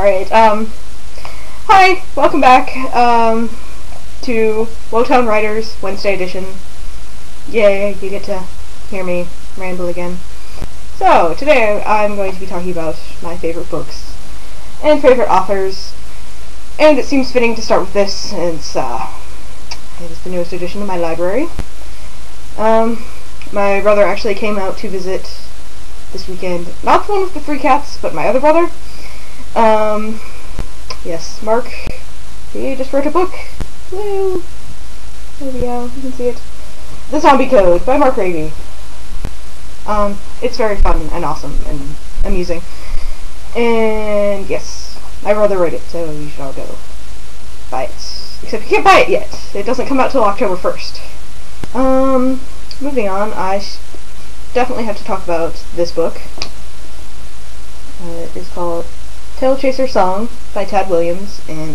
Alright, hi, welcome back, to Wotown Writers Wednesday edition. Yay, you get to hear me ramble again. So, today I'm going to be talking about my favorite books and favorite authors, and it seems fitting to start with this since, it is the newest edition of my library. My brother actually came out to visit this weekend. Not the one with the 3 cats, but my other brother. Yes, Mark, he just wrote a book. Woo! There we go, you can see it. The Zombie Code by Mark Raby. It's very fun and awesome and amusing. And yes, my brother wrote it, so you should all go buy it. Except you can't buy it yet. It doesn't come out till October 1st. Moving on, I definitely have to talk about this book. It is called Tail Chaser Song by Tad Williams, and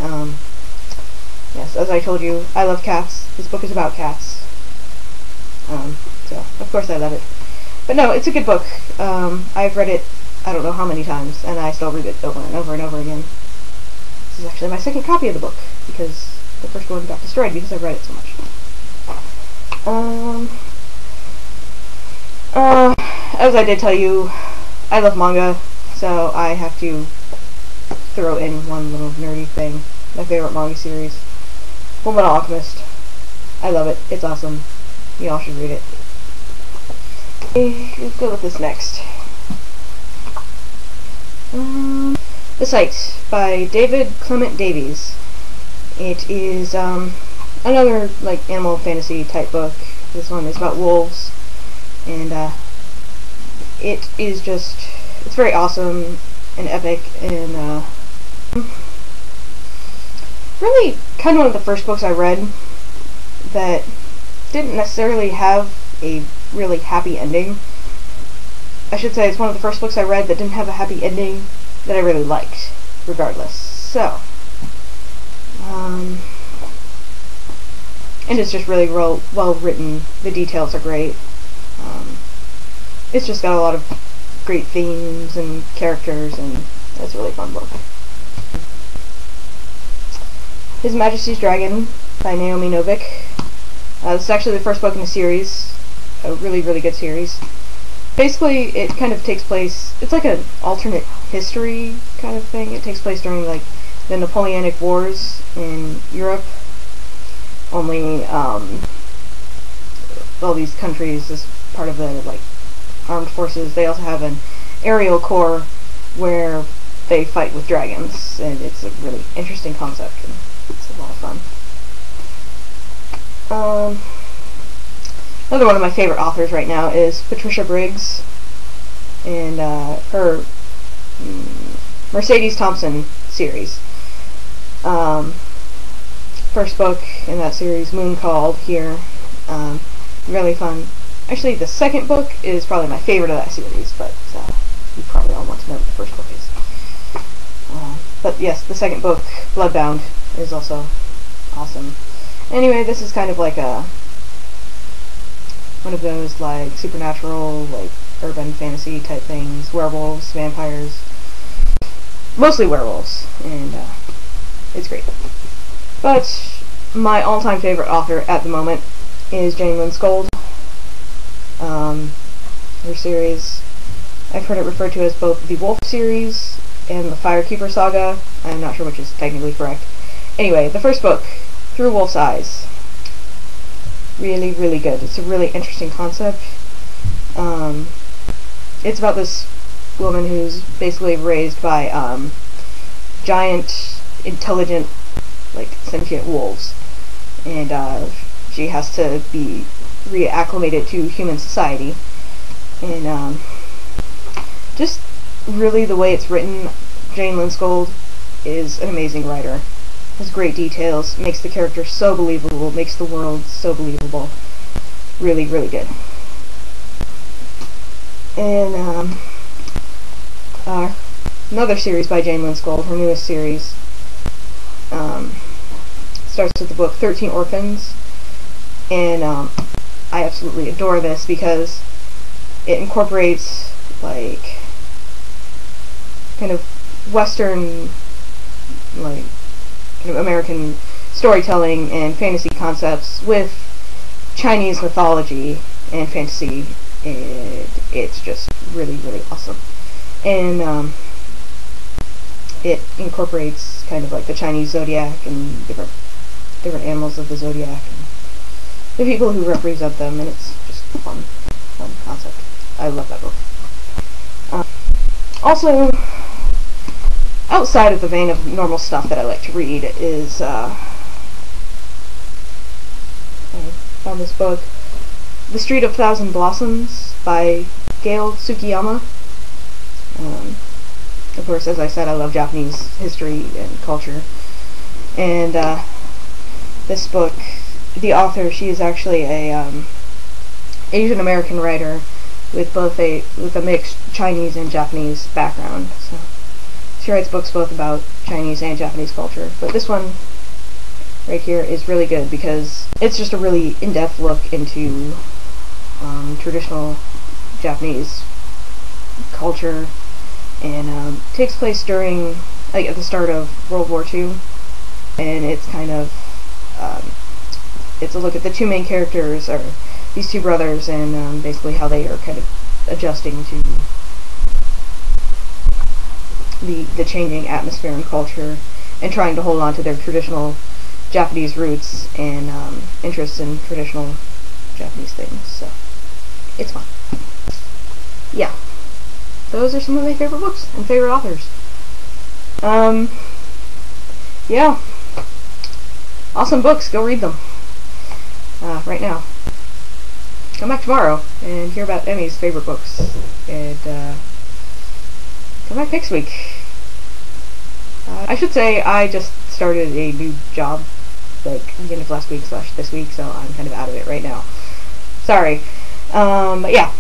yes, as I told you, I love cats. This book is about cats. So of course I love it. But no, it's a good book. I've read it I don't know how many times, and I still read it over and over and over again. This is actually my second copy of the book, because the first one got destroyed because I read it so much. As I did tell you, I love manga, so I have to throw in one little nerdy thing. My favorite manga series, Fullmetal Alchemist. I love it. It's awesome. You all should read it. Let's go with this next. The Sight by David Clement Davies. It is another like animal fantasy type book. This one is about wolves, and it is just, it's very awesome and epic, and really kind of one of the first books I read that didn't necessarily have a really happy ending. I should say it's one of the first books I read that didn't have a happy ending that I really liked, regardless. So, and it's just really well written. The details are great. It's just got a lot of great themes and characters, and it's a really fun book. His Majesty's Dragon by Naomi Novik. This is actually the first book in the series. A really, really good series. Basically, it kind of takes place, it's like an alternate history kind of thing. It takes place during like the Napoleonic Wars in Europe. Only all these countries, as part of the like armed forces, they also have an aerial corps where they fight with dragons, and it's a really interesting concept, and it's a lot of fun. Another one of my favorite authors right now is Patricia Briggs, and her Mercedes Thompson series. First book in that series, Moon Called, here. Really fun. Actually, the second book is probably my favorite of that series, but you probably all want to know what the first book is. But yes, the second book, Bloodbound, is also awesome. Anyway, this is kind of like one of those like supernatural, like urban fantasy type things. Werewolves, vampires, mostly werewolves, and it's great. But my all-time favorite author at the moment is Jane Lynn Skold. Her series, I've heard it referred to as both the Wolf series and the Firekeeper saga. I'm not sure which is technically correct. Anyway, the first book, Through Wolf's Eyes. Really, really good. It's a really interesting concept. It's about this woman who's basically raised by giant, intelligent, like sentient wolves, and she has to be reacclimated to human society, and just really the way it's written, Jane Lynn Skold is an amazing writer. Has great details, makes the characters so believable, makes the world so believable. Really, really good. And another series by Jane Lynn Skold, her newest series, starts with the book 13 Orphans, and I absolutely adore this because it incorporates like kind of Western like American storytelling and fantasy concepts with Chinese mythology and fantasy, and it's just really, really awesome. And it incorporates kind of like the Chinese zodiac and different animals of the zodiac and the people who represent them, and it's just a fun concept. I love that book. Also, outside of the vein of normal stuff that I like to read is, I found this book, The Street of Thousand Blossoms by Gail Tsukiyama. Of course, as I said, I love Japanese history and culture. And this book, the author, she is actually a Asian American writer with a mixed Chinese and Japanese background. So she writes books both about Chinese and Japanese culture. But this one right here is really good because it's just a really in-depth look into traditional Japanese culture, and takes place during, like, at the start of World War II, and it's kind of it's a look at the two main characters, or these two brothers, and basically how they are kind of adjusting to the changing atmosphere and culture, and trying to hold on to their traditional Japanese roots and interests in traditional Japanese things. So it's fun. Yeah, those are some of my favorite books and favorite authors. Yeah, awesome books. Go read them right now. Come back tomorrow and hear about Emmy's favorite books, and come back next week. I should say I just started a new job, like the end of last week / this week, so I'm kind of out of it right now. Sorry. But yeah.